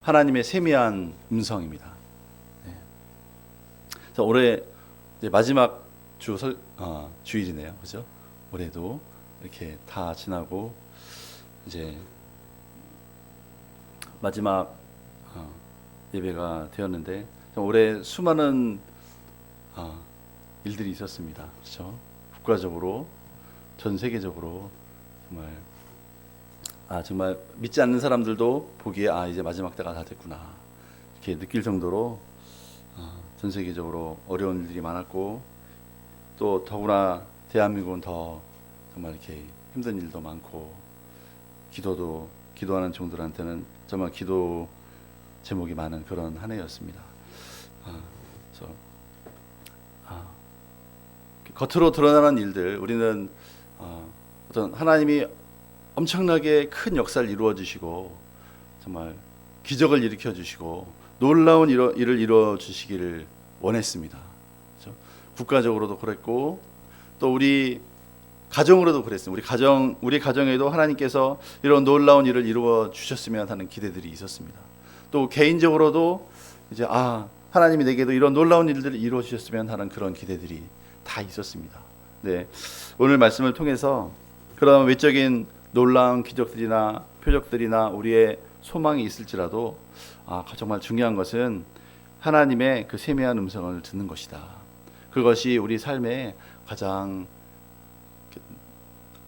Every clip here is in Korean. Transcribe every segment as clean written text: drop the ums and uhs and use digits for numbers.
하나님의 세미한 음성입니다. 네. 자, 올해 이제 마지막 주일이네요, 그죠? 올해도 이렇게 다 지나고 이제 마지막 예배가 되었는데 올해 수많은 일들이 있었습니다. 그렇죠? 국가적으로 전 세계적으로 정말 믿지 않는 사람들도 보기에 이제 마지막 때가 다 됐구나 이렇게 느낄 정도로 전 세계적으로 어려운 일들이 많았고 또 더구나 대한민국은 더 정말 이렇게 힘든 일도 많고 기도하는 종들한테는 정말 기도 제목이 많은 그런 한 해였습니다. 그래서 겉으로 드러나는 일들 우리는 어떤 하나님이 엄청나게 큰 역사를 이루어 주시고 정말 기적을 일으켜 주시고 놀라운 일을 이루어 주시기를 원했습니다. 그렇죠? 국가적으로도 그랬고 또 우리 가정으로도 그랬습니다. 우리 가정에도 하나님께서 이런 놀라운 일을 이루어 주셨으면 하는 기대들이 있었습니다. 또 개인적으로도 이제 하나님이 내게도 이런 놀라운 일들을 이루어 주셨으면 하는 그런 기대들이 다 있었습니다. 네, 오늘 말씀을 통해서 그런 외적인 놀라운 기적들이나 표적들이나 우리의 소망이 있을지라도 정말 중요한 것은 하나님의 그 세미한 음성을 듣는 것이다. 그것이 우리 삶에 가장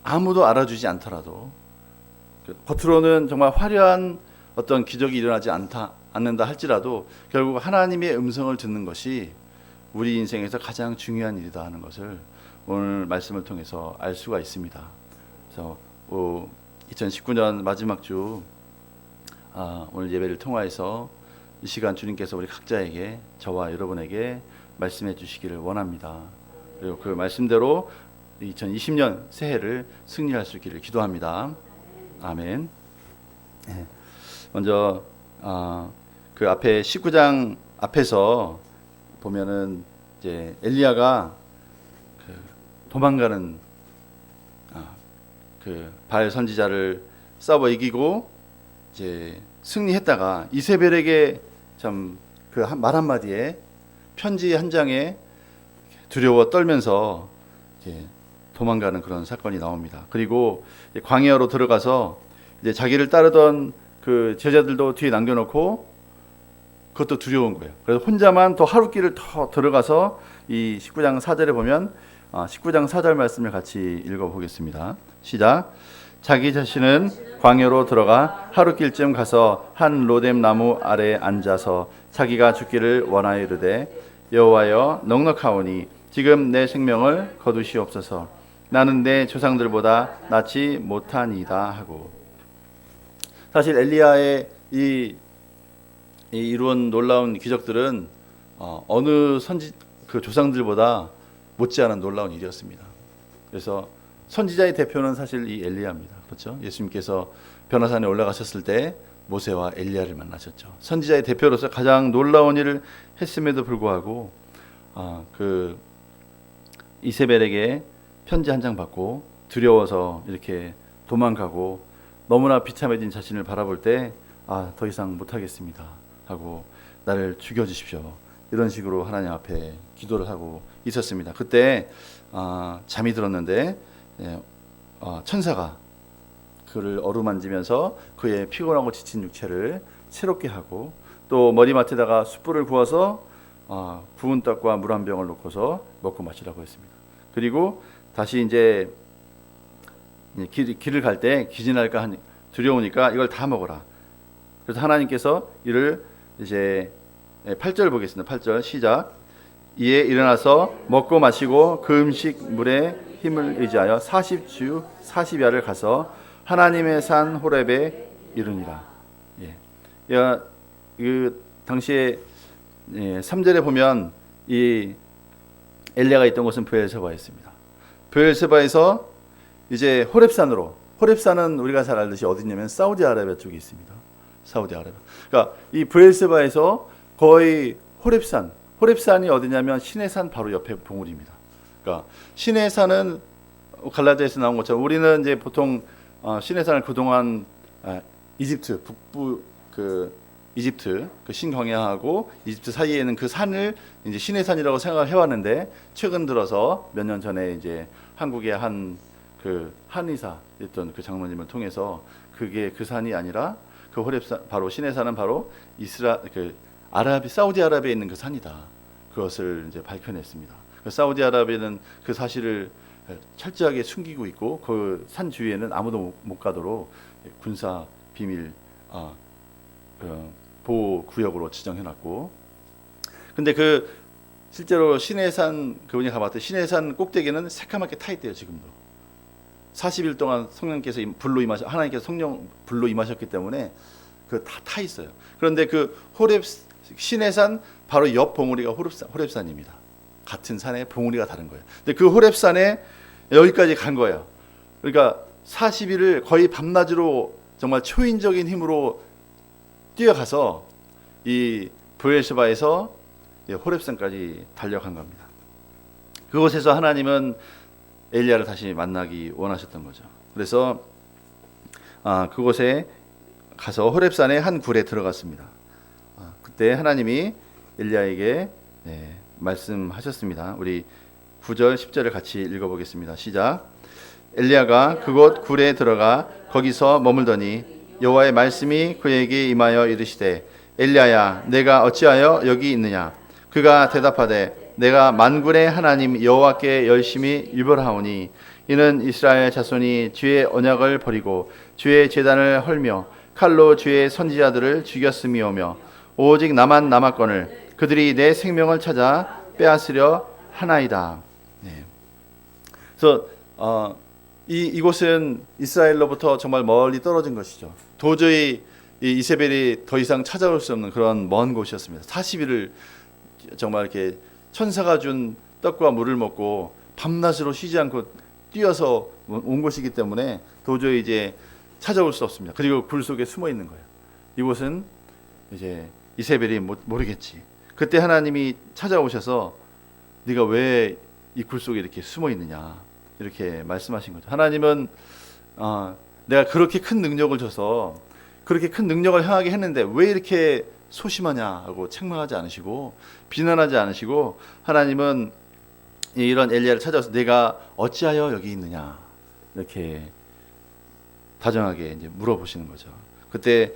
아무도 알아주지 않더라도 겉으로는 정말 화려한 어떤 기적이 일어나지 않는다 할지라도 결국 하나님의 음성을 듣는 것이 우리 인생에서 가장 중요한 일이다 하는 것을 오늘 말씀을 통해서 알 수가 있습니다. 그래서 2019년 마지막 주 오늘 예배를 통하여서 이 시간 주님께서 우리 각자에게 저와 여러분에게 말씀해 주시기를 원합니다. 그리고 그 말씀대로 2020년 새해를 승리할 수 있기를 기도합니다. 아멘. 네. 먼저 그 앞에 19장 앞에서 보면은 이제 엘리야가 도망가는 그 바알 선지자를 싸워 이기고 이제 승리했다가 이세벨에게 참 그 말 한마디에 편지 한 장에 두려워 떨면서 이제 도망가는 그런 사건이 나옵니다. 그리고 광야로 들어가서 이제 자기를 따르던 그 제자들도 뒤에 남겨놓고 그것도 두려운 거예요. 그래서 혼자만 더 하루길을 더 들어가서 이 19장 4절에 보면 19장 4절 말씀을 같이 읽어보겠습니다. 시작. 자기 자신은 광야로 들어가 하루길쯤 가서 한 로뎀 나무 아래에 앉아서 자기가 죽기를 원하여 이르되 여호와여 넉넉하오니 지금 내 생명을 거두시옵소서. 나는 내 조상들보다 낫지 못하니이다 하고. 사실 엘리야의 이 이루은 놀라운 기적들은 어느 그 조상들보다 못지않은 놀라운 일이었습니다. 그래서 선지자의 대표는 사실 이 엘리야입니다. 그렇죠? 예수님께서 변화산에 올라가셨을 때 모세와 엘리야를 만나셨죠. 선지자의 대표로서 가장 놀라운 일을 했음에도 불구하고 그 이세벨에게 편지 한 장 받고 두려워서 이렇게 도망가고 너무나 비참해진 자신을 바라볼 때 더 이상 못하겠습니다 하고 나를 죽여주십시오. 이런 식으로 하나님 앞에 기도를 하고 있었습니다. 그때 잠이 들었는데 천사가 그를 어루만지면서 그의 피곤하고 지친 육체를 새롭게 하고 또 머리맡에다가 숯불을 구워서 구운 떡과 물 한 병을 놓고서 먹고 마시라고 했습니다. 그리고 다시 이제 길을 갈 때 기진할까 두려우니까 이걸 다 먹어라. 그래서 하나님께서 이를 이제 8절 보겠습니다. 8절 시작. 이에 일어나서 먹고 마시고 그 음식 물에 힘을 의지하여 40주 40야를 가서 하나님의 산 호렙에 이르니라. 그 당시에 3절에 보면 이 엘리야가 있던 곳은 브엘세바였습니다. 브엘세바에서 이제 호렙산은 우리가 잘 알듯이 어디냐면 사우디아라비아 쪽에 있습니다. 사우디아라비아. 그러니까 이 브엘세바에서 거의 호렙산이 어디냐면 시내산 바로 옆에 봉우리입니다. 그러니까 시내산은 갈라디아에서 나온 것처럼 우리는 이제 보통 시내산을 그동안 이집트 북부 그 이집트 그 신광야하고 이집트 사이에는 그 산을 이제 신의 산이라고 생각을 해왔는데 최근 들어서 몇 년 전에 이제 한국의 한 그 한의사였던 그 장로님을 통해서 그게 그 산이 아니라 그 호렙산 바로 신의 산은 바로 사우디아라비아에 있는 그 산이다. 그것을 이제 밝혀냈습니다. 사우디아라비아는 그 사실을 철저하게 숨기고 있고 그 산 주위에는 아무도 못 가도록 군사 비밀 보호 구역으로 지정해놨고, 근데 그 실제로 시내산 그분이 가봤더니 시내산 꼭대기는 새까맣게 타 있대요. 지금도 40일 동안 성령께서 하나님께서 성령 불로 임하셨기 때문에 그 다 타 있어요. 그런데 그 시내산 바로 옆 봉우리가 호렙산입니다. 같은 산에 봉우리가 다른 거예요. 근데 그 호렙산에 여기까지 간 거예요. 그러니까 40일을 거의 밤낮으로 정말 초인적인 힘으로 뛰어가서 이 브엘시바에서 호렙산까지 달려간 겁니다. 그곳에서 하나님은 엘리야를 다시 만나기 원하셨던 거죠. 그래서 그곳에 가서 호렙산의 한 굴에 들어갔습니다. 그때 하나님이 엘리야에게 말씀하셨습니다. 우리 9절 10절을 같이 읽어보겠습니다. 시작. 엘리야가 그곳 굴에 들어가 거기서 머물더니 여호와의 말씀이 그에게 임하여 이르시되 엘리야야 내가 어찌하여 여기 있느냐. 그가 대답하되 내가 만군의 하나님 여호와께 열심히 유별하오니 이는 이스라엘 자손이 주의 언약을 버리고 주의 제단을 헐며 칼로 주의 선지자들을 죽였음이오며 오직 나만 남았거늘 그들이 내 생명을 찾아 빼앗으려 하나이다. 그래서 이곳은 이스라엘로부터 정말 멀리 떨어진 것이죠. 도저히 이세벨이 더 이상 찾아올 수 없는 그런 먼 곳이었습니다. 40일을 정말 이렇게 천사가 준 떡과 물을 먹고 밤낮으로 쉬지 않고 뛰어서 온 곳이기 때문에 도저히 이제 찾아올 수 없습니다. 그리고 굴 속에 숨어 있는 거예요. 이곳은 이제 이세벨이 모르겠지. 그때 하나님이 찾아오셔서 네가 왜 이 굴 속에 이렇게 숨어 있느냐 이렇게 말씀하신 거죠. 하나님은 내가 그렇게 큰 능력을 줘서 그렇게 큰 능력을 행하게 했는데 왜 이렇게 소심하냐 하고 책망하지 않으시고 비난하지 않으시고 하나님은 이런 엘리야를 찾아와서 내가 어찌하여 여기 있느냐 이렇게 다정하게 이제 물어보시는 거죠. 그때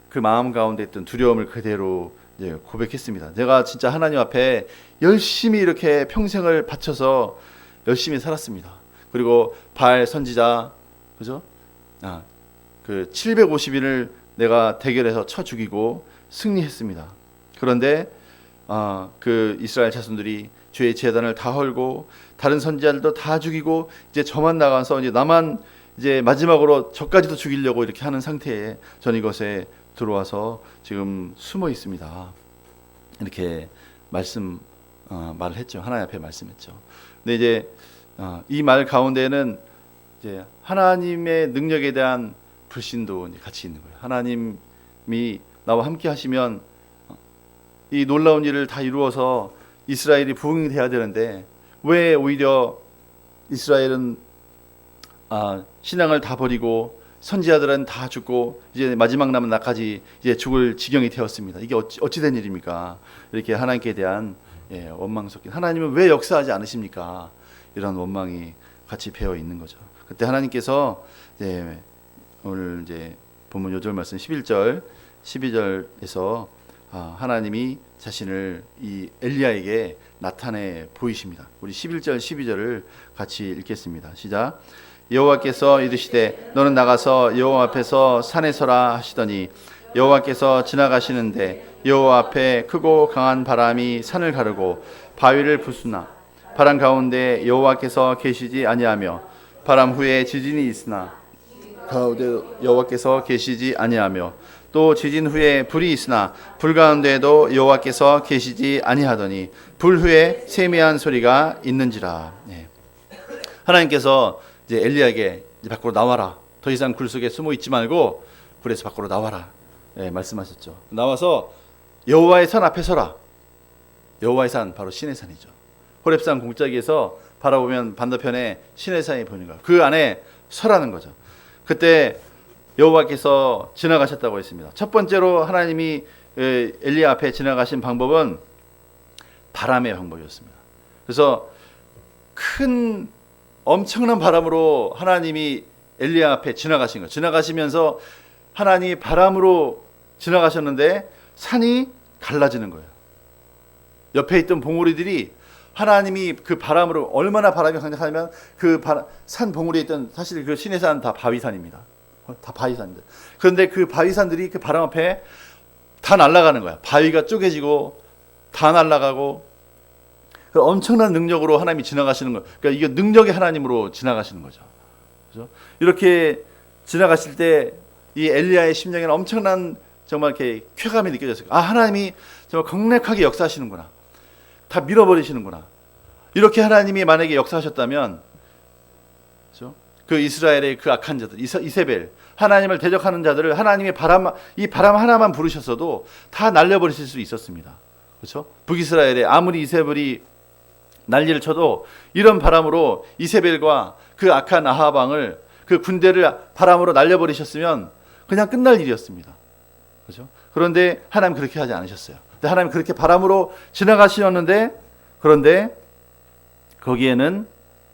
그 마음 가운데 있던 두려움을 그대로 이제 고백했습니다. 내가 진짜 하나님 앞에 열심히 이렇게 평생을 바쳐서 열심히 살았습니다. 그리고 바알 선지자 그죠? 그 750인을 내가 대결해서 쳐 죽이고 승리했습니다. 그런데 그 이스라엘 자손들이 주의 제단을 다 헐고 다른 선지자들도 다 죽이고 이제 저만 나가서 이제 나만 이제 마지막으로 저까지도 죽이려고 이렇게 하는 상태에 전 이것에 들어와서 지금 숨어 있습니다. 이렇게 말을 했죠. 하나님 앞에 말씀했죠. 근데 이제 이 말 가운데는 이제 하나님의 능력에 대한 불신도 이제 같이 있는 거예요. 하나님이 나와 함께 하시면 이 놀라운 일을 다 이루어서 이스라엘이 부흥이 돼야 되는데 왜 오히려 이스라엘은 신앙을 다 버리고 선지자들은 다 죽고 이제 마지막 남은 나까지 이제 죽을 지경이 되었습니다. 이게 어찌 된 일입니까? 이렇게 하나님께 대한 원망 섞인 하나님은 왜 역사하지 않으십니까? 이런 원망이 같이 배어 있는 거죠. 그때 하나님께서 오늘 이제 본문 요절 말씀 11절 12절에서 하나님이 자신을 이 엘리야에게 나타내 보이십니다. 우리 11절 12절을 같이 읽겠습니다. 시작. 여호와께서 이르시되 너는 나가서 여호와 앞에서 산에 서라 하시더니 여호와께서 지나가시는데 여호와 앞에 크고 강한 바람이 산을 가르고 바위를 부수나 바람 가운데 여호와께서 계시지 아니하며 바람 후에 지진이 있으나 가운데 여호와께서 계시지 아니하며 또 지진 후에 불이 있으나 불 가운데에도 여호와께서 계시지 아니하더니 불 후에 세미한 소리가 있는지라. 하나님께서 이제 엘리야에게 이제 밖으로 나와라. 더 이상 굴 속에 숨어 있지 말고 굴에서 밖으로 나와라. 말씀하셨죠. 나와서 여호와의 산 앞에 서라. 여호와의 산 바로 신의 산이죠. 호렙산 공짜기에서 바라보면 반대편에 신의 산이 보이는 거예요. 그 안에 서라는 거죠. 그때 여호와께서 지나가셨다고 했습니다. 첫 번째로 하나님이 엘리야 앞에 지나가신 방법은 바람의 방법이었습니다. 그래서 큰 엄청난 바람으로 하나님이 엘리야 앞에 지나가신 거예요. 지나가시면서 하나님이 바람으로 지나가셨는데 산이 갈라지는 거예요. 옆에 있던 봉우리들이 하나님이 그 바람으로, 얼마나 바람이 강력하냐면 그 산 봉우리에 있던, 사실 그 시내산 다 바위산입니다. 다 바위산들. 그런데 그 바위산들이 그 바람 앞에 다 날아가는 거야. 바위가 쪼개지고 다 날아가고, 엄청난 능력으로 하나님이 지나가시는 거예요. 그러니까 이게 능력의 하나님으로 지나가시는 거죠. 그렇죠? 이렇게 지나가실 때 이 엘리야의 심령에는 엄청난 정말 이렇게 쾌감이 느껴졌어요. 아, 하나님이 정말 강력하게 역사하시는구나. 다 밀어버리시는구나. 이렇게 하나님이 만약에 역사하셨다면, 그렇죠? 그 이스라엘의 그 악한 자들, 이세벨, 하나님을 대적하는 자들을 하나님의 이 바람 하나만 부르셨어도 다 날려버리실 수 있었습니다. 그렇죠? 북이스라엘에 아무리 이세벨이 난리를 쳐도 이런 바람으로 이세벨과 그 악한 아합 왕을, 그 군대를 바람으로 날려버리셨으면 그냥 끝날 일이었습니다. 그렇죠? 그런데 하나님 그렇게 하지 않으셨어요. 하나님 그렇게 바람으로 지나가시었는데, 그런데 거기에는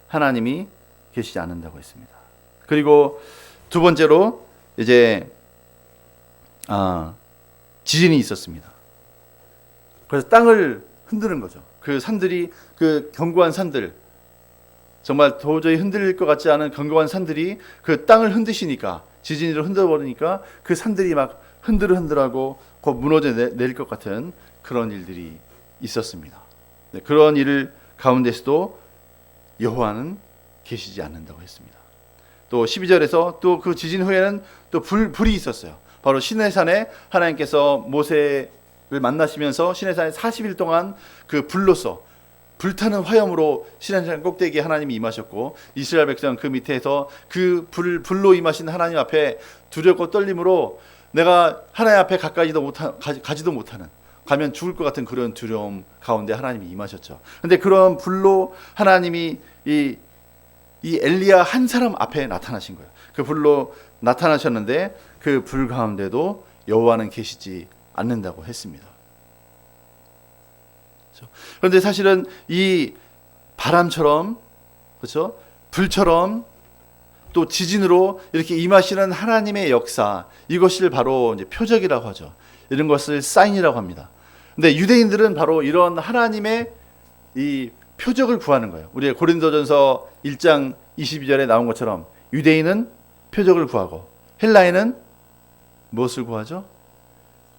하나님이 계시지 않는다고 했습니다. 그리고 두 번째로 이제 지진이 있었습니다. 그래서 땅을 흔드는 거죠. 그 산들이, 그 견고한 산들, 정말 도저히 흔들릴 것 같지 않은 견고한 산들이 그 땅을 흔드시니까, 지진으로 흔들어버리니까 그 산들이 막 흔들흔들하고 곧 무너져 내릴 것 같은 그런 일들이 있었습니다. 네, 그런 일 가운데서도 여호와는 계시지 않는다고 했습니다. 또 12절에서 또 그 지진 후에는 또 불이 있었어요. 바로 시내산에 하나님께서 모세를 만나시면서 시내산에 40일 동안 그 불로서, 불타는 화염으로 시내산 꼭대기에 하나님이 임하셨고, 이스라엘 백성 그 밑에서 그 불로 임하신 하나님 앞에 두렵고 떨림으로 내가 하나님 앞에 가지도 못하는, 가면 죽을 것 같은 그런 두려움 가운데 하나님이 임하셨죠. 그런데 그런 불로 하나님이 이 엘리야 한 사람 앞에 나타나신 거예요. 그 불로 나타나셨는데 그 불 가운데도 여호와는 계시지 않는다고 했습니다. 그런데 사실은 이 바람처럼, 그렇죠? 불처럼 또 지진으로 이렇게 임하시는 하나님의 역사, 이것을 바로 이제 표적이라고 하죠. 이런 것을 사인이라고 합니다. 근데 유대인들은 바로 이런 하나님의 이 표적을 구하는 거예요. 우리 고린도전서 1장 22절에 나온 것처럼 유대인은 표적을 구하고 헬라인은 무엇을 구하죠?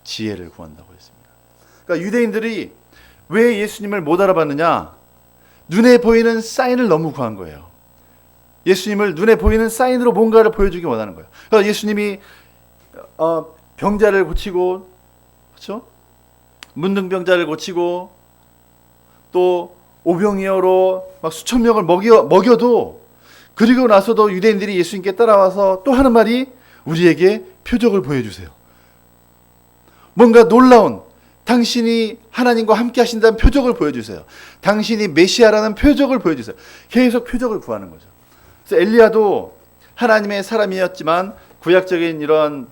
지혜를 구한다고 했습니다. 그러니까 유대인들이 왜 예수님을 못 알아봤느냐? 눈에 보이는 사인을 너무 구한 거예요. 예수님을 눈에 보이는 사인으로 뭔가를 보여주기 원하는 거예요. 그러니까 예수님이 병자를 고치고, 그렇죠? 문둥병자를 고치고, 또 오병이어로 막 수천 명을 먹여도, 그리고 나서도 유대인들이 예수님께 따라와서 또 하는 말이, 우리에게 표적을 보여주세요. 뭔가 놀라운, 당신이 하나님과 함께 하신다는 표적을 보여주세요. 당신이 메시아라는 표적을 보여주세요. 계속 표적을 구하는 거죠. 그래서 엘리야도 하나님의 사람이었지만 구약적인 이런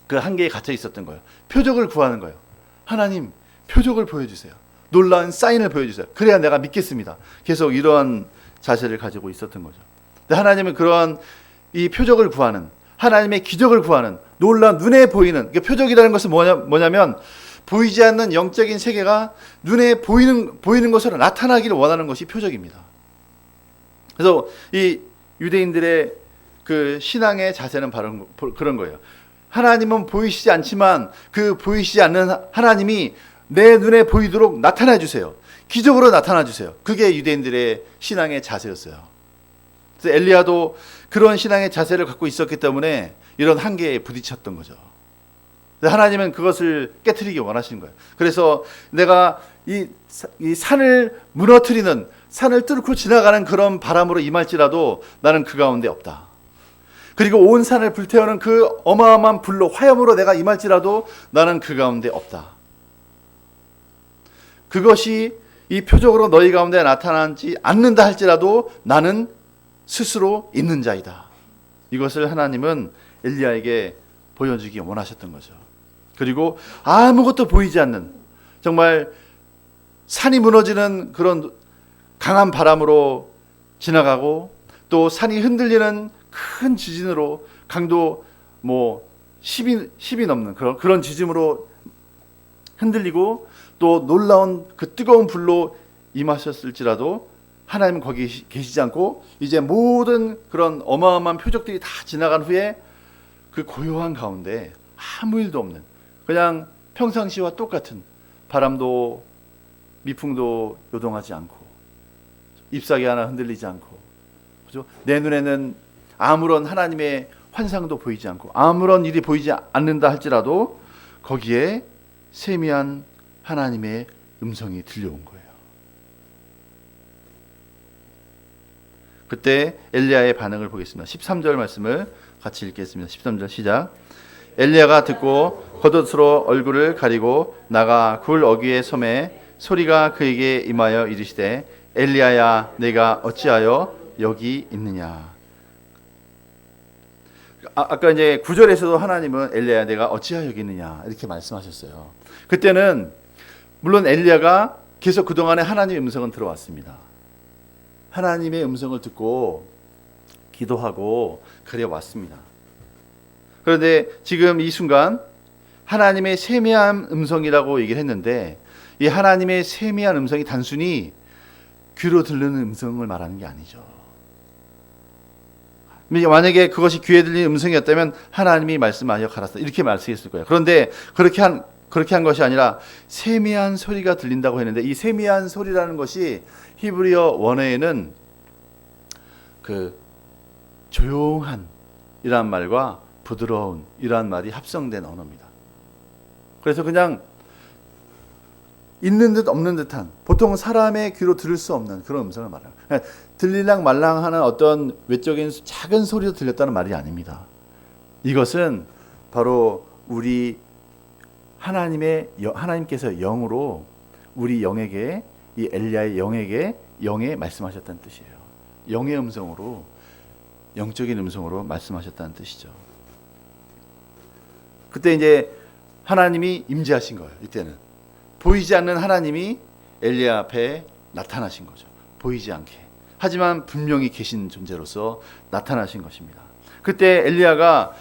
그 한계에 갇혀 있었던 거예요. 표적을 구하는 거예요. 하나님, 표적을 보여주세요. 놀라운 사인을 보여주세요. 그래야 내가 믿겠습니다. 계속 이러한 자세를 가지고 있었던 거죠. 근데 하나님은 그런 이 표적을 구하는, 하나님의 기적을 구하는, 놀라운 눈에 보이는, 표적이라는 것은 뭐냐면 보이지 않는 영적인 세계가 눈에 보이는 것으로 나타나기를 원하는 것이 표적입니다. 그래서 이 유대인들의 그 신앙의 자세는 바로 그런 거예요. 하나님은 보이시지 않지만 그 보이시지 않는 하나님이 내 눈에 보이도록 나타나 주세요. 기적으로 나타나 주세요. 그게 유대인들의 신앙의 자세였어요. 그래서 엘리야도 그런 신앙의 자세를 갖고 있었기 때문에 이런 한계에 부딪혔던 거죠. 하나님은 그것을 깨트리기 원하시는 거예요. 그래서 내가 이 산을 무너뜨리는, 산을 뚫고 지나가는 그런 바람으로 임할지라도 나는 그 가운데 없다. 그리고 온 산을 불태우는 그 어마어마한 불로, 화염으로 내가 임할지라도 나는 그 가운데 없다. 그것이 이 표적으로 너희 가운데 나타나지 않는다 할지라도 나는 스스로 있는 자이다. 이것을 하나님은 엘리야에게 보여주기 원하셨던 거죠. 그리고 아무것도 보이지 않는, 정말 산이 무너지는 그런 강한 바람으로 지나가고, 또 산이 흔들리는 큰 지진으로, 강도 10이 넘는 그런 지진으로 흔들리고, 또 놀라운 그 뜨거운 불로 임하셨을지라도 하나님은 거기 계시지 않고, 이제 모든 그런 어마어마한 표적들이 다 지나간 후에 그 고요한 가운데 아무 일도 없는, 그냥 평상시와 똑같은, 바람도 미풍도 요동하지 않고, 잎사귀 하나 흔들리지 않고, 그죠? 내 눈에는 아무런 하나님의 환상도 보이지 않고, 아무런 일이 보이지 않는다 할지라도 거기에 세미한 하나님의 음성이 들려온 거예요. 그때 엘리야의 반응을 보겠습니다. 13절 말씀을 같이 읽겠습니다. 13절 시작. 엘리야가 듣고 겉옷으로 얼굴을 가리고 나가 굴 어귀의 섬에 소리가 그에게 임하여 이르시되 엘리야야 내가 어찌하여 여기 있느냐. 아까 이제 9절에서도 하나님은 엘리야야 내가 어찌하여 여기 있느냐 이렇게 말씀하셨어요. 그때는 물론 엘리야가 계속 그동안에 하나님의 음성은 들어왔습니다. 하나님의 음성을 듣고 기도하고 그래왔습니다. 그런데 지금 이 순간 하나님의 세미한 음성이라고 얘기를 했는데, 이 하나님의 세미한 음성이 단순히 귀로 들리는 음성을 말하는 게 아니죠. 만약에 그것이 귀에 들리는 음성이었다면 하나님이 말씀하여 가라사 이렇게 말씀했을 거예요. 그런데 그렇게 한 것이 아니라 세미한 소리가 들린다고 했는데, 이 세미한 소리라는 것이 히브리어 원어에는 그 조용한 이란 말과 부드러운 이란 말이 합성된 언어입니다. 그래서 그냥 있는 듯 없는 듯한, 보통 사람의 귀로 들을 수 없는 그런 음성을 말해요. 들릴랑 말랑하는 어떤 외적인 작은 소리도 들렸다는 말이 아닙니다. 이것은 바로 우리 하나님께서 영으로 우리 영에게, 이 엘리야의 영에 말씀하셨다는 뜻이에요. 영의 음성으로, 영적인 음성으로 말씀하셨다는 뜻이죠. 그때 이제 하나님이 임재하신 거예요. 이때는 보이지 않는 하나님이 엘리야 앞에 나타나신 거죠. 보이지 않게, 하지만 분명히 계신 존재로서 나타나신 것입니다. 그때 엘리야가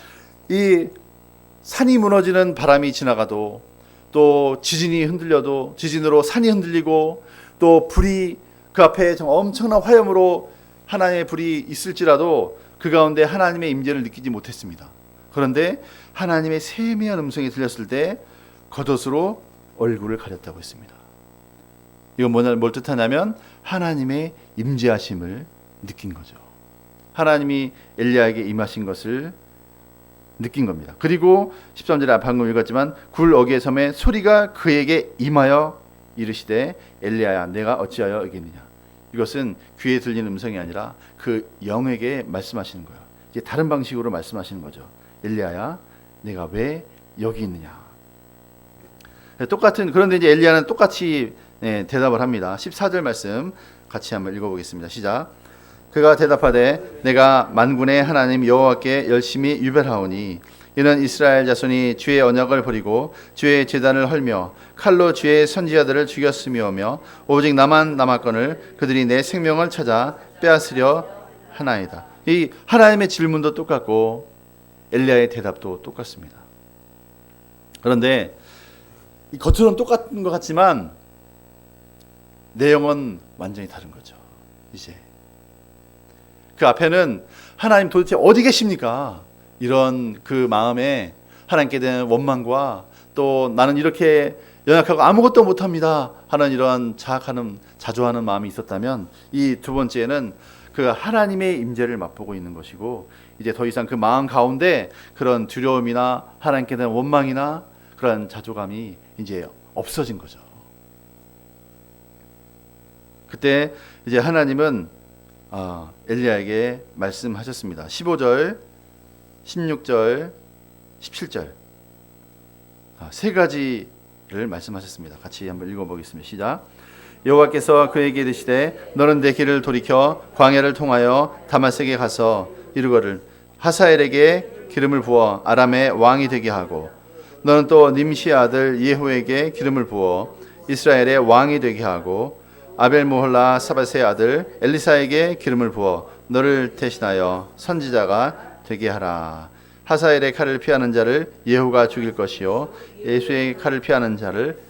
이 산이 무너지는 바람이 지나가도, 또 지진이 흔들려도, 지진으로 산이 흔들리고, 또 불이 그 앞에 엄청난 화염으로 하나님의 불이 있을지라도 그 가운데 하나님의 임재를 느끼지 못했습니다. 그런데 하나님의 세미한 음성이 들렸을 때 겉옷으로 얼굴을 가렸다고 했습니다. 이건 뭘 뜻하냐면 하나님의 임재하심을 느낀 거죠. 하나님이 엘리야에게 임하신 것을 느낀 겁니다. 그리고 13절에 방금 읽었지만 굴 어귀의 섬에 소리가 그에게 임하여 이르시되 엘리야야 내가 어찌하여 여기 있느냐. 이것은 귀에 들리는 음성이 아니라 그 영에게 말씀하시는 거예요. 이제 다른 방식으로 말씀하시는 거죠. 엘리야야 내가 왜 여기 있느냐. 그런데 이제 엘리야는 똑같이 대답을 합니다. 14절 말씀 같이 한번 읽어보겠습니다. 시작. 그가 대답하되 내가 만군의 하나님 여호와께 열심히 유별하오니 이는 이스라엘 자손이 주의 언약을 버리고 주의 제단을 헐며 칼로 주의 선지자들을 죽였으며며 오직 나만 남았거늘 그들이 내 생명을 찾아 빼앗으려 하나이다. 이 하나님의 질문도 똑같고 엘리야의 대답도 똑같습니다. 그런데 이 겉으로는 똑같은 것 같지만 내용은 완전히 다른 거죠. 이제 그 앞에는 하나님 도대체 어디 계십니까? 이런 그 마음에 하나님께 대한 원망과 또 나는 이렇게 연약하고 아무것도 못합니다 하는 이러한 자학하는 자조하는 마음이 있었다면, 이 두 번째는 그 하나님의 임재를 맛보고 있는 것이고, 이제 더 이상 그 마음 가운데 그런 두려움이나 하나님께 대한 원망이나 그런 자조감이 이제 없어진 거죠. 그때 이제 하나님은 엘리야에게 말씀하셨습니다. 15절, 16절, 17절 세 가지를 말씀하셨습니다. 같이 한번 읽어보겠습니다. 시작. 여호와께서 그에게 이르시되 너는 내 길을 돌이켜 광야를 통하여 다마섹에 가서 이르거를 하사엘에게 기름을 부어 아람의 왕이 되게 하고 너는 또 님시 아들 예후에게 기름을 부어 이스라엘의 왕이 되게 하고 아벨모홀라 사밧의 아들 엘리사에게 기름을 부어 너를 대신하여 선지자가 되게 하라. 하사엘의 칼을 피하는 자를 예후가 죽일 것이요 예수의 칼을 피하는 자를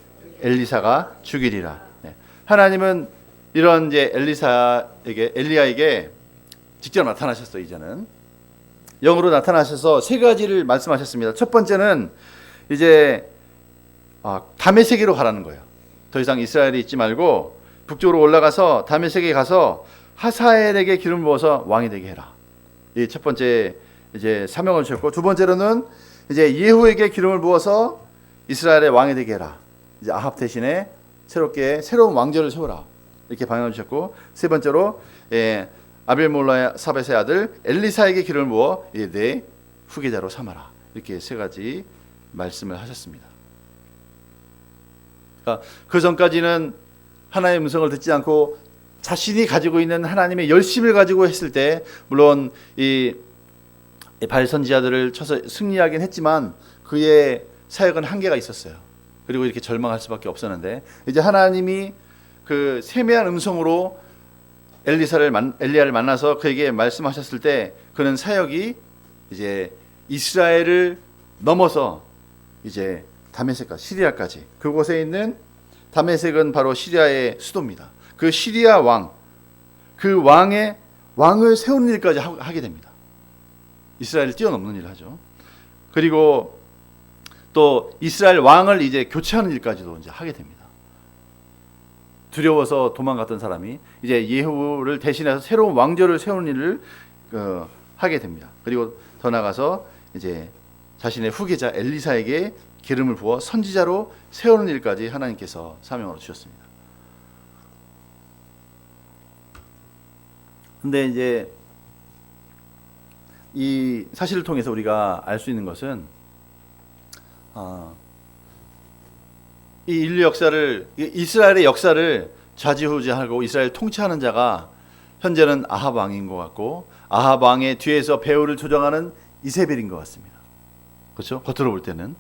엘리사가 죽이리라. 하나님은 이런 이제 엘리야에게 직접 나타나셨어요. 이제는 영으로 나타나셔서 세 가지를 말씀하셨습니다. 첫 번째는 이제 다메섹으로 가라는 거예요. 더 이상 이스라엘이 있지 말고 북쪽으로 올라가서 다메섹에 가서 하사엘에게 기름 부어서 왕이 되게 해라. 이 첫 번째 이제 사명을 주셨고, 두 번째로는 이제 예후에게 기름을 부어서 이스라엘의 왕이 되게 해라. 이제 아합 대신에 새로운 왕조를 세우라. 이렇게 방향을 주셨고, 세 번째로 아벨몰라 사밧의 아들 엘리사에게 기름을 부어 내 후계자로 삼아라. 이렇게 세 가지 말씀을 하셨습니다. 그러니까 그 전까지는 하나님의 음성을 듣지 않고 자신이 가지고 있는 하나님의 열심을 가지고 했을 때, 물론 이 바알 선지자들을 쳐서 승리하긴 했지만 그의 사역은 한계가 있었어요. 그리고 이렇게 절망할 수밖에 없었는데, 이제 하나님이 그 세미한 음성으로 엘리야를 만나서 그에게 말씀하셨을 때, 그는 사역이 이제 이스라엘을 넘어서 이제 다메섹과 시리아까지, 그곳에 있는 다메섹은 바로 시리아의 수도입니다. 그 시리아 왕, 그 왕을 세우는 일까지 하게 됩니다. 이스라엘을 뛰어넘는 일을 하죠. 그리고 또 이스라엘 왕을 이제 교체하는 일까지도 이제 하게 됩니다. 두려워서 도망갔던 사람이 이제 예후를 대신해서 새로운 왕조를 세우는 일을 하게 됩니다. 그리고 더 나아가서 이제 자신의 후계자 엘리사에게 기름을 부어 선지자로 세우는 일까지 하나님께서 사명으로 주셨습니다. 근데 이제 이 사실을 통해서 우리가 알 수 있는 것은 이 인류 역사를, 이스라엘의 역사를 좌지우지하고 이스라엘 통치하는 자가 현재는 아합 왕인 것 같고, 아합 왕의 뒤에서 배후를 조정하는 이세벨인 것 같습니다. 그렇죠? 겉으로 볼 때는.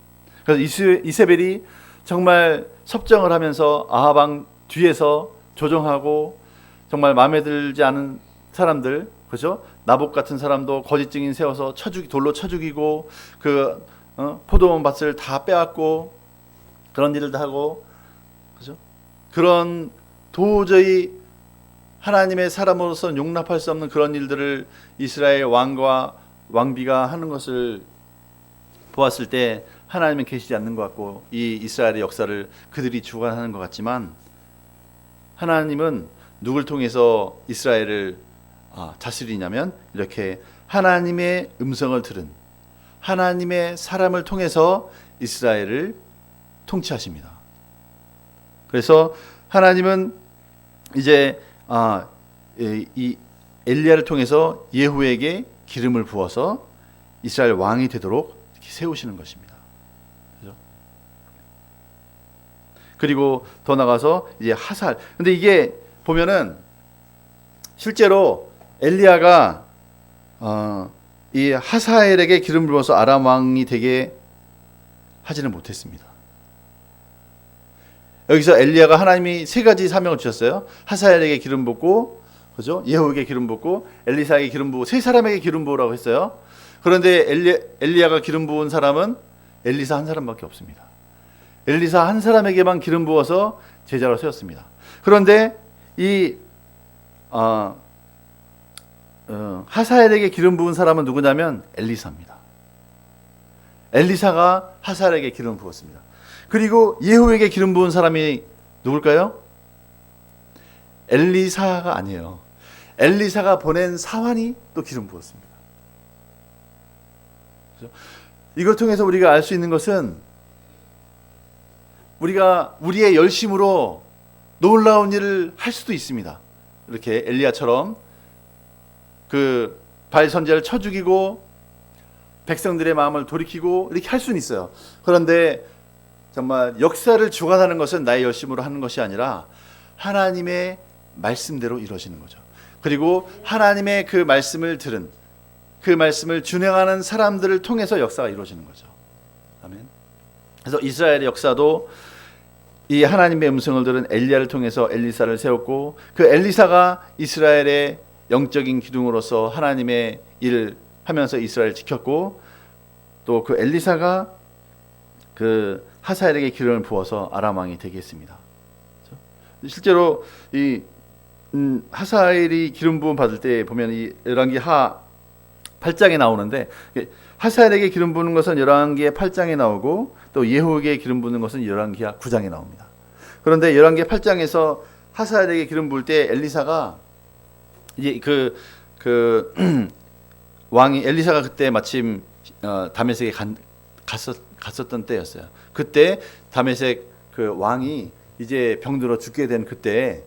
그래서 이세벨이 정말 섭정을 하면서 아합 왕 뒤에서 조정하고, 정말 마음에 들지 않은 사람들, 그렇죠? 나봇 같은 사람도 거짓 증인 세워서 돌로 쳐 죽이고, 포도원 밭을 다 빼앗고, 그런 일을 다 하고, 그렇죠? 그런 도저히 하나님의 사람으로서는 용납할 수 없는 그런 일들을 이스라엘 왕과 왕비가 하는 것을 보았을 때 하나님은 계시지 않는 것 같고, 이 이스라엘의 역사를 그들이 주관하는 것 같지만, 하나님은 누굴 통해서 이스라엘을 다스리냐면 이렇게 하나님의 음성을 들은 하나님의 사람을 통해서 이스라엘을 통치하십니다. 그래서 하나님은 이제 이 엘리야를 통해서 예후에게 기름을 부어서 이스라엘 왕이 되도록 이렇게 세우시는 것입니다. 그렇죠? 그리고 더 나가서 이제 하살. 근데 이게 보면은 실제로 엘리야가 이 하사엘에게 기름을 부어서 아람 왕이 되게 하지는 못했습니다. 여기서 엘리야가 하나님이 세 가지 사명을 주셨어요. 하사엘에게 기름 붓고, 그죠? 예후에게 기름 붓고, 엘리사에게 기름 부고, 세 사람에게 기름 부으라고 했어요. 그런데 엘리야가 기름 부은 사람은 엘리사 한 사람밖에 없습니다. 엘리사 한 사람에게만 기름 부어서 제자로 세웠습니다. 그런데 이 하사엘에게 기름 부은 사람은 누구냐면 엘리사입니다. 엘리사가 하사엘에게 기름 부었습니다. 그리고 예후에게 기름 부은 사람이 누굴까요? 엘리사가 아니에요. 엘리사가 보낸 사환이 또 기름 부었습니다. 그렇죠? 이걸 통해서 우리가 알 수 있는 것은, 우리가 우리의 열심으로 놀라운 일을 할 수도 있습니다. 이렇게 엘리야처럼 그 바알 선지자를 쳐 죽이고 백성들의 마음을 돌이키고 이렇게 할 수는 있어요. 그런데 정말 역사를 주관하는 것은 나의 열심으로 하는 것이 아니라 하나님의 말씀대로 이루어지는 거죠. 그리고 하나님의 그 말씀을 들은 그 말씀을 준행하는 사람들을 통해서 역사가 이루어지는 거죠. 아멘. 그래서 이스라엘의 역사도 이 하나님의 음성을 들은 엘리야를 통해서 엘리사를 세웠고, 그 엘리사가 이스라엘의 영적인 기둥으로서 하나님의 일을 하면서 이스라엘을 지켰고, 또 그 엘리사가 그 하사엘에게 기름을 부어서 아람 왕이 되게 했습니다. 실제로 이 하사엘이 기름 부음 받을 때 보면 이 열왕기 하 8장에 나오는데, 하사엘에게 기름 부는 것은 열왕기 8장에 나오고 또 예후에게 기름 부는 것은 열왕기 9장에 나옵니다. 그런데 열왕기 8장에서 하사엘에게 기름 부을 때 엘리사가 이제 왕이 엘리사가 그때 마침 다메섹에 갔었던 때였어요. 그때 다메섹 그 왕이 이제 병들어 죽게 된 그때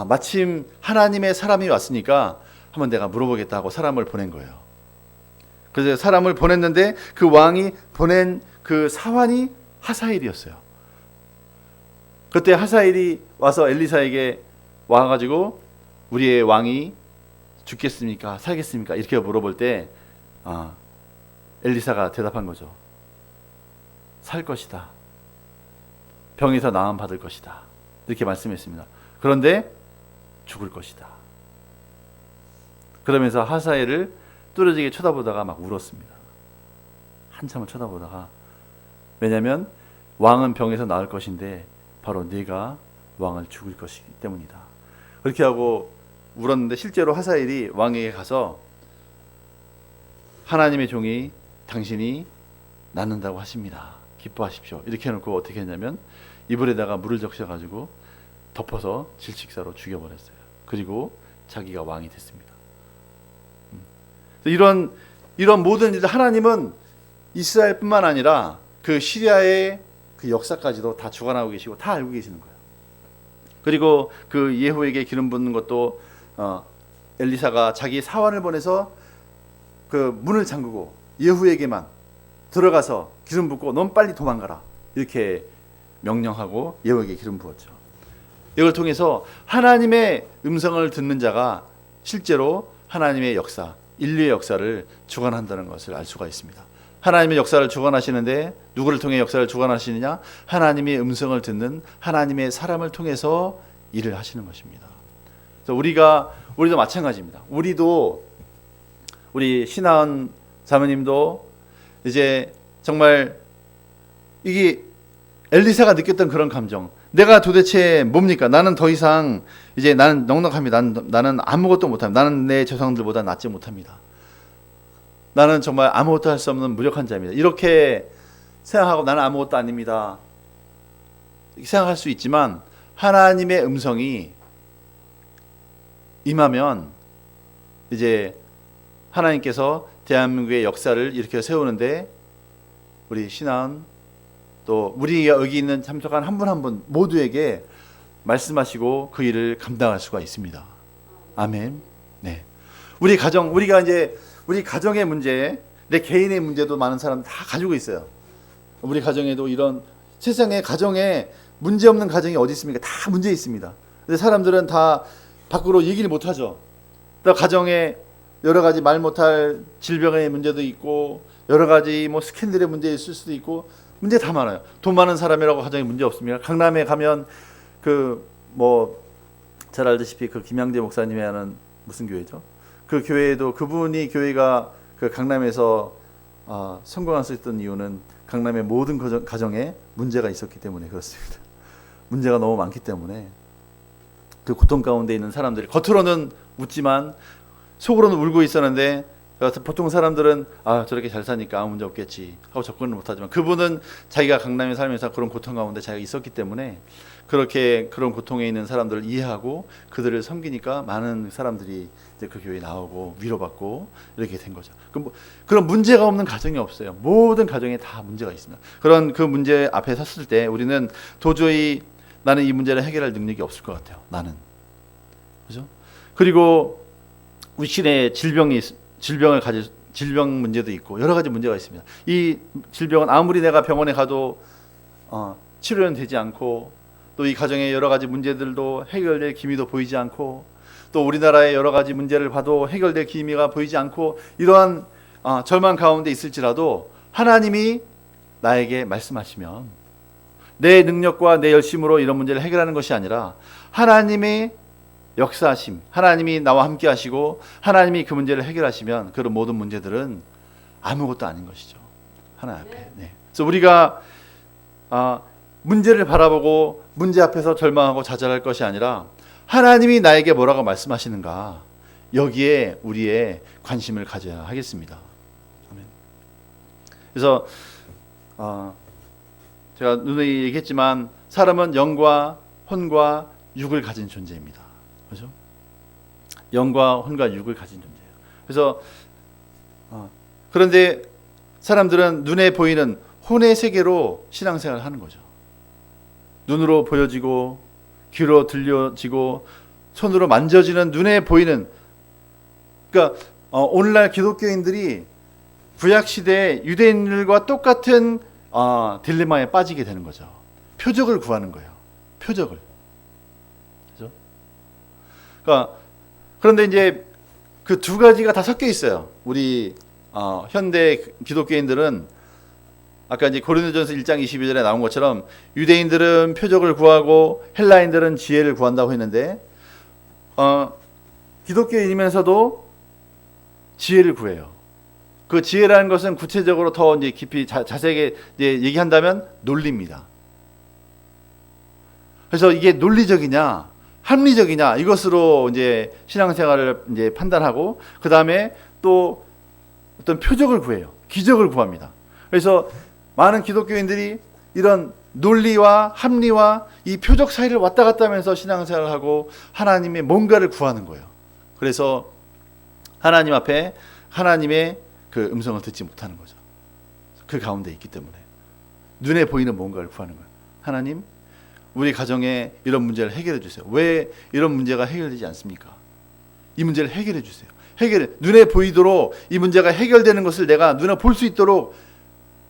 마침 하나님의 사람이 왔으니까 한번 내가 물어보겠다 하고 사람을 보낸 거예요. 그래서 사람을 보냈는데 그 왕이 보낸 그 사환이 하사엘이었어요. 그때 하사엘이 와서 엘리사에게 와가지고 우리의 왕이 죽겠습니까? 살겠습니까? 이렇게 물어볼 때 엘리사가 대답한 거죠. 살 것이다. 병에서 나음 받을 것이다. 이렇게 말씀했습니다. 그런데 죽을 것이다. 그러면서 하사엘을 뚫어지게 쳐다보다가 막 울었습니다. 한참을 쳐다보다가, 왜냐하면 왕은 병에서 나을 것인데 바로 네가 왕을 죽일 것이기 때문이다. 그렇게 하고 울었는데, 실제로 하사엘이 왕에게 가서 하나님의 종이 당신이 낫는다고 하십니다. 기뻐하십시오. 이렇게 해놓고 어떻게 했냐면 이불에다가 물을 적셔가지고 덮어서 질식사로 죽여버렸어요. 그리고 자기가 왕이 됐습니다. 이런 모든 일들, 하나님은 이스라엘뿐만 아니라 그 시리아의 그 역사까지도 다 주관하고 계시고 다 알고 계시는 거예요. 그리고 그 예후에게 기름 붓는 것도 엘리사가 자기 사환을 보내서 그 문을 잠그고 예후에게만 들어가서 기름 붓고 넌 빨리 도망가라 이렇게 명령하고 예후에게 기름 부었죠. 이걸 통해서 하나님의 음성을 듣는 자가 실제로 하나님의 역사, 인류의 역사를 주관한다는 것을 알 수가 있습니다. 하나님의 역사를 주관하시는데 누구를 통해 역사를 주관하시느냐? 하나님의 음성을 듣는 하나님의 사람을 통해서 일을 하시는 것입니다. 그래서 우리도 마찬가지입니다. 우리 신하은 자매님도 이제 정말 이게 엘리사가 느꼈던 그런 감정, 내가 도대체 뭡니까? 나는 더 이상 이제 나는 넉넉합니다. 나는 아무것도 못합니다. 나는 내 조상들보다 낫지 못합니다. 나는 정말 아무것도 할 수 없는 무력한 자입니다. 이렇게 생각하고 나는 아무것도 아닙니다. 이렇게 생각할 수 있지만 하나님의 음성이 임하면 이제 하나님께서 대한민국의 역사를 일으켜 세우는데 우리 신앙 또 우리 여기 있는 참석한 한 분 한 분 모두에게 말씀하시고 그 일을 감당할 수가 있습니다. 아멘. 네. 우리 가정의 문제, 내 개인의 문제도 많은 사람 다 가지고 있어요. 우리 가정에도 이런 세상에 가정에 문제 없는 가정이 어디 있습니까? 다 문제 있습니다. 근데 사람들은 다 밖으로 얘기를 못 하죠. 또 가정에 여러 가지 말 못할 질병의 문제도 있고 여러 가지 뭐 스캔들의 문제 있을 수도 있고 문제 다 많아요. 돈 많은 사람이라고 가정에 문제 없습니까? 강남에 가면 잘 알다시피 그 김양재 목사님이 하는 무슨 교회죠? 그 교회도 그분이 교회가 그 강남에서 성공할 수 있던 이유는 강남의 모든 가정에 문제가 있었기 때문에 그렇습니다. 문제가 너무 많기 때문에 그 고통 가운데 있는 사람들이 겉으로는 웃지만 속으로는 울고 있었는데 보통 사람들은 저렇게 잘 사니까 아무 문제 없겠지 하고 접근을 못하지만 그분은 자기가 강남에 살면서 그런 고통 가운데 자기가 있었기 때문에 그렇게 그런 고통에 있는 사람들을 이해하고 그들을 섬기니까 많은 사람들이 이제 그 교회에 나오고 위로받고 이렇게 된 거죠. 그런 문제가 없는 가정이 없어요. 모든 가정에 다 문제가 있습니다. 그런 그 문제 앞에 섰을 때 우리는 도저히 나는 이 문제를 해결할 능력이 없을 것 같아요. 나는. 그죠? 그리고 우리 시내에 질병 문제도 있고 여러 가지 문제가 있습니다. 이 질병은 아무리 내가 병원에 가도 치료는 되지 않고 또 이 가정의 여러 가지 문제들도 해결될 기미도 보이지 않고 또 우리나라의 여러 가지 문제를 봐도 해결될 기미가 보이지 않고 이러한 절망 가운데 있을지라도 하나님이 나에게 말씀하시면 내 능력과 내 열심으로 이런 문제를 해결하는 것이 아니라 하나님의 역사하심, 하나님이 나와 함께 하시고 하나님이 그 문제를 해결하시면 그런 모든 문제들은 아무것도 아닌 것이죠. 하나님 앞에. 네. 그래서 우리가 문제를 바라보고 문제 앞에서 절망하고 좌절할 것이 아니라 하나님이 나에게 뭐라고 말씀하시는가, 여기에 우리의 관심을 가져야 하겠습니다. 아멘. 그래서 제가 누누이 얘기했지만 사람은 영과 혼과 육을 가진 존재입니다. 그렇죠? 영과 혼과 육을 가진 존재예요. 그래서 그런데 사람들은 눈에 보이는 혼의 세계로 신앙생활을 하는 거죠. 눈으로 보여지고 귀로 들려지고 손으로 만져지는 눈에 보이는, 그러니까 오늘날 기독교인들이 구약 시대 유대인들과 똑같은 딜레마에 빠지게 되는 거죠. 표적을 구하는 거예요. 표적을. 그죠? 그러니까 그런데 이제 그 두 가지가 다 섞여 있어요. 우리 현대 기독교인들은 아까 이제 고린도전서 1장 22절에 나온 것처럼 유대인들은 표적을 구하고 헬라인들은 지혜를 구한다고 했는데 기독교인이면서도 지혜를 구해요. 그 지혜라는 것은 구체적으로 더 이제 깊이 자세하게 이제 얘기한다면 논리입니다. 그래서 이게 논리적이냐 합리적이냐 이것으로 이제 신앙생활을 이제 판단하고 그 다음에 또 어떤 표적을 구해요. 기적을 구합니다. 그래서 많은 기독교인들이 이런 논리와 합리와 이 표적 사이를 왔다 갔다 하면서 신앙생활을 하고 하나님의 뭔가를 구하는 거예요. 그래서 하나님 앞에 하나님의 그 음성을 듣지 못하는 거죠. 그 가운데 있기 때문에 눈에 보이는 뭔가를 구하는 거예요. 하나님, 우리 가정에 이런 문제를 해결해 주세요. 왜 이런 문제가 해결되지 않습니까? 이 문제를 해결해 주세요. 눈에 보이도록 이 문제가 해결되는 것을 내가 눈에 볼 수 있도록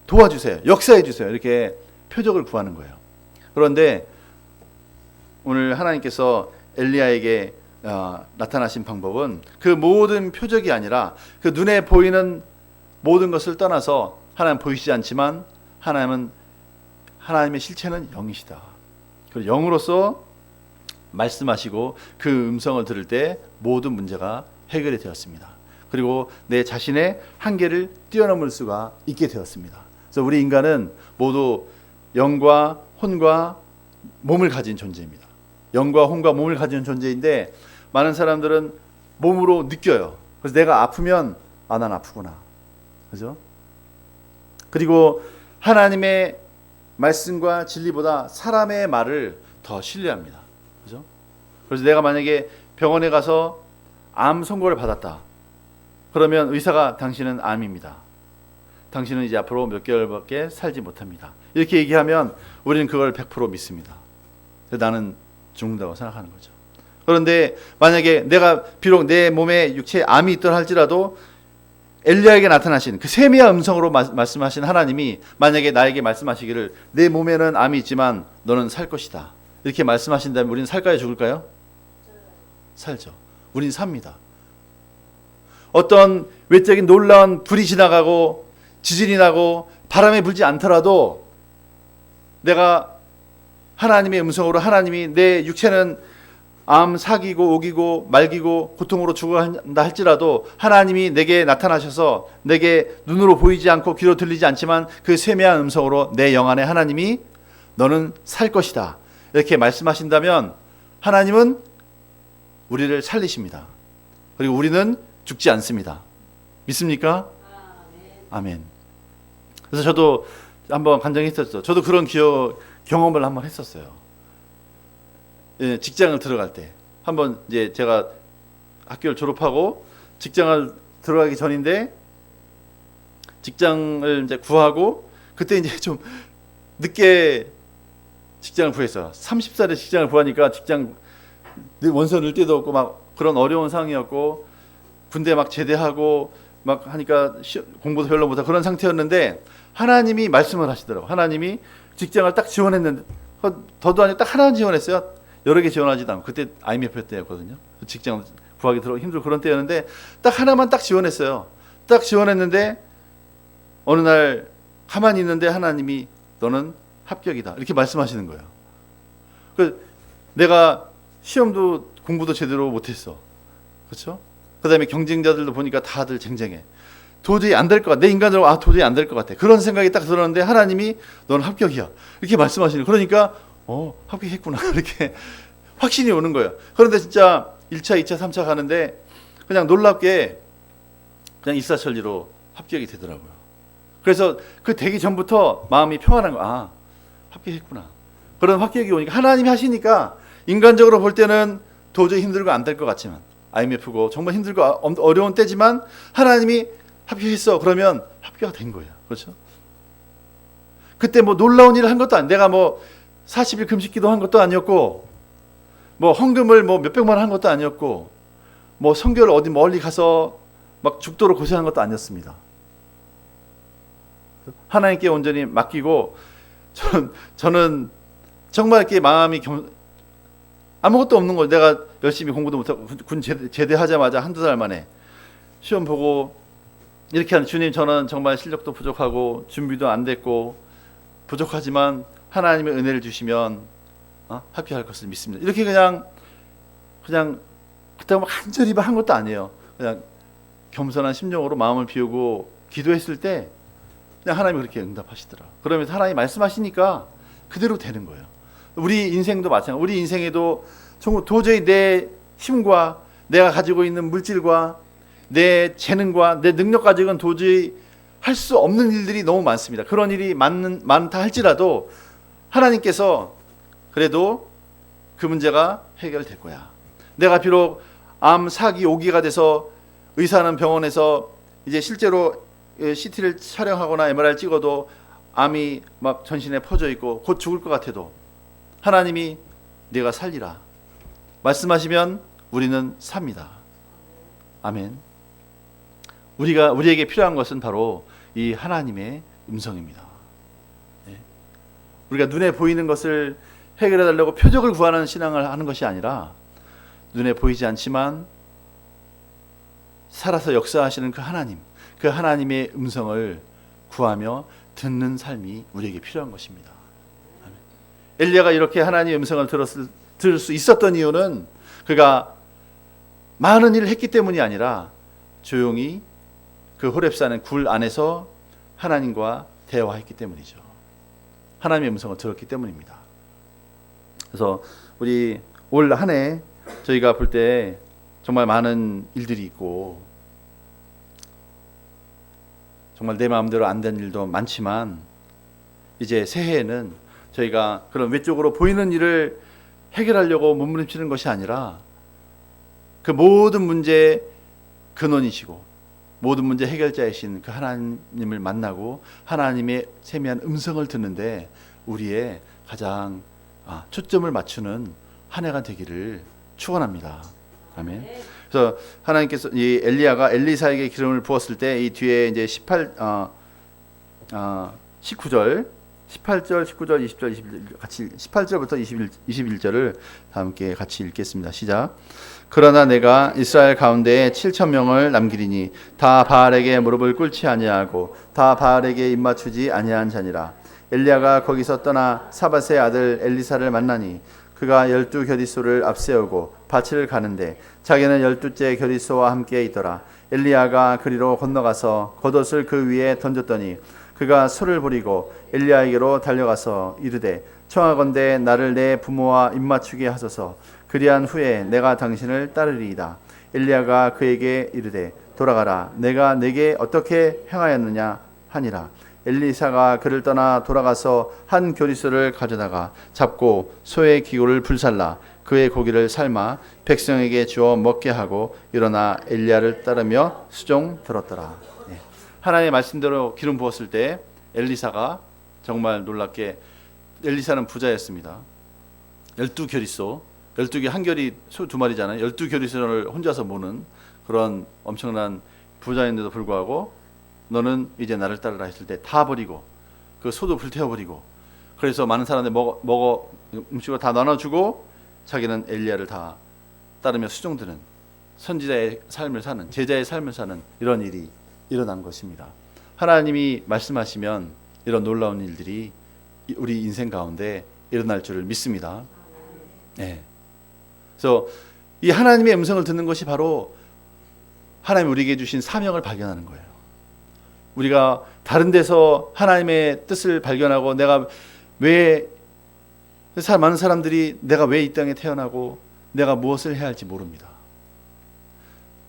도와주세요. 역사해 주세요. 이렇게 표적을 구하는 거예요. 그런데 오늘 하나님께서 엘리야에게 나타나신 방법은 그 모든 표적이 아니라 그 눈에 보이는 모든 것을 떠나서 하나님 보이시지 않지만 하나님의 실체는 영이시다. 그리고 영으로서 말씀하시고 그 음성을 들을 때 모든 문제가 해결이 되었습니다. 그리고 내 자신의 한계를 뛰어넘을 수가 있게 되었습니다. 그래서 우리 인간은 모두 영과 혼과 몸을 가진 존재입니다. 영과 혼과 몸을 가진 존재인데 많은 사람들은 몸으로 느껴요. 그래서 내가 아프면 난 아프구나. 그죠? 그리고 하나님의 말씀과 진리보다 사람의 말을 더 신뢰합니다. 그죠? 그래서 내가 만약에 병원에 가서 암 선고를 받았다. 그러면 의사가 당신은 암입니다. 당신은 이제 앞으로 몇 개월밖에 살지 못합니다. 이렇게 얘기하면 우리는 그걸 100% 믿습니다. 나는 죽는다고 생각하는 거죠. 그런데 만약에 내가 비록 내 몸에 육체에 암이 있더라 할지라도 엘리야에게 나타나신 그 세미한 음성으로 말씀하신 하나님이 만약에 나에게 말씀하시기를 내 몸에는 암이 있지만 너는 살 것이다. 이렇게 말씀하신다면 우리는 살까요, 죽을까요? 살죠. 우린 삽니다. 어떤 외적인 놀라운 불이 지나가고 지진이 나고 바람이 불지 않더라도 내가 하나님의 음성으로 하나님이 내 육체는 암, 사기고 오기고 말기고 고통으로 죽어간다 할지라도 하나님이 내게 나타나셔서 내게 눈으로 보이지 않고 귀로 들리지 않지만 그 세미한 음성으로 내 영 안에 하나님이 너는 살 것이다. 이렇게 말씀하신다면 하나님은 우리를 살리십니다. 그리고 우리는 죽지 않습니다. 믿습니까? 아멘. 그래서 저도 한번 간증했었죠. 저도 그런 경험을 한번 했었어요. 예, 직장을 들어갈 때 한번 이제 제가 학교를 졸업하고 직장을 들어가기 전인데 직장을 이제 구하고 그때 이제 좀 늦게 직장을 구했어요. 30살에 직장을 구하니까 직장 원서 넣을 때도 없고 막 그런 어려운 상황이었고 군대 막 제대하고 막 하니까 공부도 별로 못하고 그런 상태였는데 하나님이 말씀을 하시더라고요. 하나님이 직장을 딱 지원했는데 더도 아니고 딱 하나 지원했어요. 여러 개 지원하지도 않고 그때 IMF 때였거든요. 직장 구하기 힘들고 그런 때였는데 딱 하나만 딱 지원했어요. 딱 지원했는데 어느 날 가만히 있는데 하나님이 너는 합격이다 이렇게 말씀하시는 거예요. 내가 시험도 공부도 제대로 못했어. 그렇죠? 그 다음에 경쟁자들도 보니까 다들 쟁쟁해. 도저히 안 될 것 같아. 내 인간적으로 도저히 안 될 것 같아. 그런 생각이 딱 들었는데 하나님이 너는 합격이야. 이렇게 말씀하시는 거예요. 그러니까 합격했구나. 이렇게 확신이 오는 거예요. 그런데 진짜 1차, 2차, 3차 가는데 그냥 놀랍게 그냥 일사천리로 합격이 되더라고요. 그래서 그 되기 전부터 마음이 평안한 거야. 합격했구나. 그런 합격이 오니까 하나님이 하시니까 인간적으로 볼 때는 도저히 힘들고 안 될 것 같지만 IMF고 정말 힘들고 어려운 때지만 하나님이 합격했어. 그러면 합격이 된 거예요. 그렇죠? 그때 뭐 놀라운 일을 한 것도 아니고 내가 뭐 40일 금식기도 한 것도 아니었고 뭐 헌금을 뭐 몇백만 원 한 것도 아니었고 뭐 선교를 어디 멀리 가서 막 죽도록 고생한 것도 아니었습니다. 하나님께 온전히 맡기고 저는 정말 이렇게 마음이 아무것도 없는 거예요. 내가 열심히 공부도 못하고 군 제대하자마자 한두 달 만에 시험 보고 이렇게 하는 주님 저는 정말 실력도 부족하고 준비도 안 됐고 부족하지만 하나님의 은혜를 주시면 합격할 것을 믿습니다. 이렇게 그냥 그때 뭐 간절히 한 것도 아니에요. 그냥 겸손한 심정으로 마음을 비우고 기도했을 때 그냥 하나님이 그렇게 응답하시더라. 그러면서 하나님이 말씀하시니까 그대로 되는 거예요. 우리 인생도 마찬가지. 우리 인생에도 도저히 내 힘과 내가 가지고 있는 물질과 내 재능과 내 능력 가지고는 도저히 할 수 없는 일들이 너무 많습니다. 그런 일이 많다 할지라도 하나님께서 그래도 그 문제가 해결될 거야. 내가 비록 암 4기 5기가 돼서 의사는 병원에서 이제 실제로 CT를 촬영하거나 MRI를 찍어도 암이 막 전신에 퍼져 있고 곧 죽을 것 같아도 하나님이 네가 살리라 말씀하시면 우리는 삽니다. 아멘. 우리에게 필요한 것은 바로 이 하나님의 음성입니다. 우리가 눈에 보이는 것을 해결해 달라고 표적을 구하는 신앙을 하는 것이 아니라 눈에 보이지 않지만 살아서 역사하시는 그 하나님의 음성을 구하며 듣는 삶이 우리에게 필요한 것입니다. 엘리야가 이렇게 하나님의 음성을 들을 수 있었던 이유는 그가 많은 일을 했기 때문이 아니라 조용히 그 호렙산의 굴 안에서 하나님과 대화했기 때문이죠. 하나님의 음성을 들었기 때문입니다. 그래서 우리 올 한 해 저희가 볼 때 정말 많은 일들이 있고 정말 내 마음대로 안 된 일도 많지만 이제 새해에는 저희가 그런 외적으로 보이는 일을 해결하려고 몸부림치는 것이 아니라 그 모든 문제의 근원이시고 모든 문제 해결자이신 그 하나님을 만나고 하나님의 세미한 음성을 듣는데 우리의 가장 초점을 맞추는 한 해가 되기를 축원합니다. 아멘. 그래서 하나님께서 이 엘리야가 엘리사에게 기름을 부었을 때 이 뒤에 이제 19절, 18절, 19절, 20절, 21절 같이 18절부터 21절을 다 함께 같이 읽겠습니다. 시작. 그러나 내가 이스라엘 가운데에 7,000명을 남기리니 다 바알에게 무릎을 꿇지 아니하고 다 바알에게 입맞추지 아니한 자니라. 엘리야가 거기서 떠나 사밧의 아들 엘리사를 만나니 그가 12 겨리소를 앞세우고 밭을 가는데 자기는 12째 겨리소와 함께 있더라. 엘리야가 그리로 건너가서 겉옷을 그 위에 던졌더니 그가 소를 부리고 엘리야에게로 달려가서 이르되 청하건대 나를 내 부모와 입맞추게 하소서. 그리한 후에 내가 당신을 따르리이다. 엘리야가 그에게 이르되 돌아가라. 내가 내게 어떻게 행하였느냐 하니라. 엘리사가 그를 떠나 돌아가서 한 교리소를 가져다가 잡고 소의 기고를 불살라 그의 고기를 삶아 백성에게 주어 먹게 하고 일어나 엘리야를 따르며 수종 들었더라. 하나님의 말씀대로 기름 부었을 때 엘리사가 정말 놀랍게 엘리사는 부자였습니다. 12교리소 12개 한 결이 소 2마리잖아요. 12교리소를 혼자서 모는 그런 엄청난 부자인데도 불구하고 너는 이제 나를 따르라 했을 때 다 버리고 그 소도 불태워버리고 그래서 많은 사람들 먹어 음식을 다 나눠주고 자기는 엘리야를 다 따르며 수종드는 선지자의 삶을 사는, 제자의 삶을 사는 이런 일이 일어난 것입니다. 하나님이 말씀하시면 이런 놀라운 일들이 우리 인생 가운데 일어날 줄을 믿습니다. 네. 그래서 이 하나님의 음성을 듣는 것이 바로 하나님 우리에게 주신 사명을 발견하는 거예요. 우리가 다른 데서 하나님의 뜻을 발견하고 내가 왜 많은 사람들이 내가 왜 이 땅에 태어나고 내가 무엇을 해야 할지 모릅니다.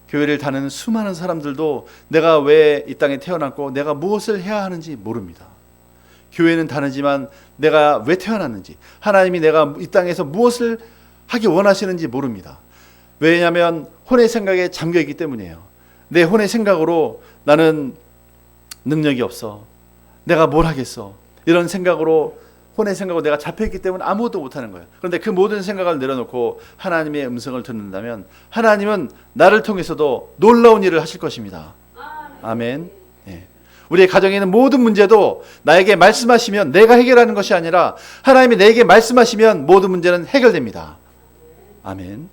교회를 다니는 수많은 사람들도 내가 왜 이 땅에 태어났고 내가 무엇을 해야 하는지 모릅니다. 교회는 다니지만 내가 왜 태어났는지, 하나님이 내가 이 땅에서 무엇을 하기 원하시는지 모릅니다. 왜냐하면 혼의 생각에 잠겨있기 때문이에요. 내 혼의 생각으로 나는 능력이 없어, 내가 뭘 하겠어, 이런 생각으로, 혼의 생각으로 내가 잡혀있기 때문에 아무것도 못하는 거예요. 그런데 그 모든 생각을 내려놓고 하나님의 음성을 듣는다면 하나님은 나를 통해서도 놀라운 일을 하실 것입니다. 아멘. 예. 우리의 가정에 있는 모든 문제도 나에게 말씀하시면 내가 해결하는 것이 아니라 하나님이 내게 말씀하시면 모든 문제는 해결됩니다. 아멘.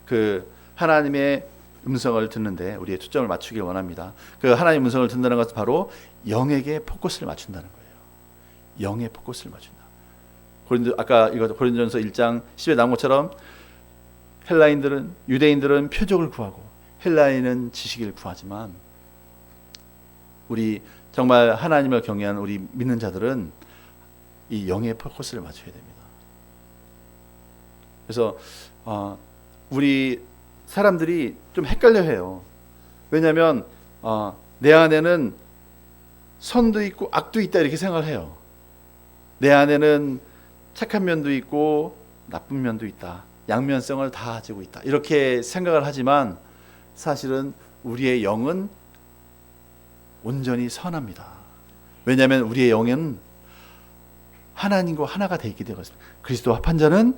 그 하나님의 음성을 듣는데 우리의 초점을 맞추길 원합니다. 그 하나님의 음성을 듣는다는 것은 바로 영에게 포커스를 맞춘다는 거예요. 영의 포커스를 맞춘다. 아까 고린도전서 1장 10에 나온 것처럼 유대인들은 표적을 구하고 헬라인은 지식을 구하지만 우리 정말 하나님을 경외하는 우리 믿는 자들은 이 영의 포커스를 맞춰야 됩니다. 그래서 우리 사람들이 좀 헷갈려해요. 왜냐하면 내 안에는 선도 있고 악도 있다 이렇게 생각을 해요. 내 안에는 착한 면도 있고 나쁜 면도 있다, 양면성을 다 가지고 있다 이렇게 생각을 하지만 사실은 우리의 영은 온전히 선합니다. 왜냐하면 우리의 영은 하나님과 하나가 되어 있기 때문에 그리스도와 합한 자는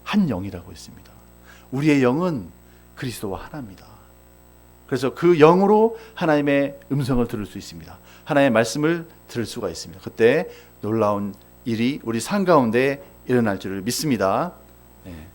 한 영이라고 했습니다. 우리의 영은 그리스도와 하나입니다. 그래서 그 영으로 하나님의 음성을 들을 수 있습니다. 하나님의 말씀을 들을 수가 있습니다. 그때 놀라운 일이 우리 삶 가운데 일어날 줄을 믿습니다. 네.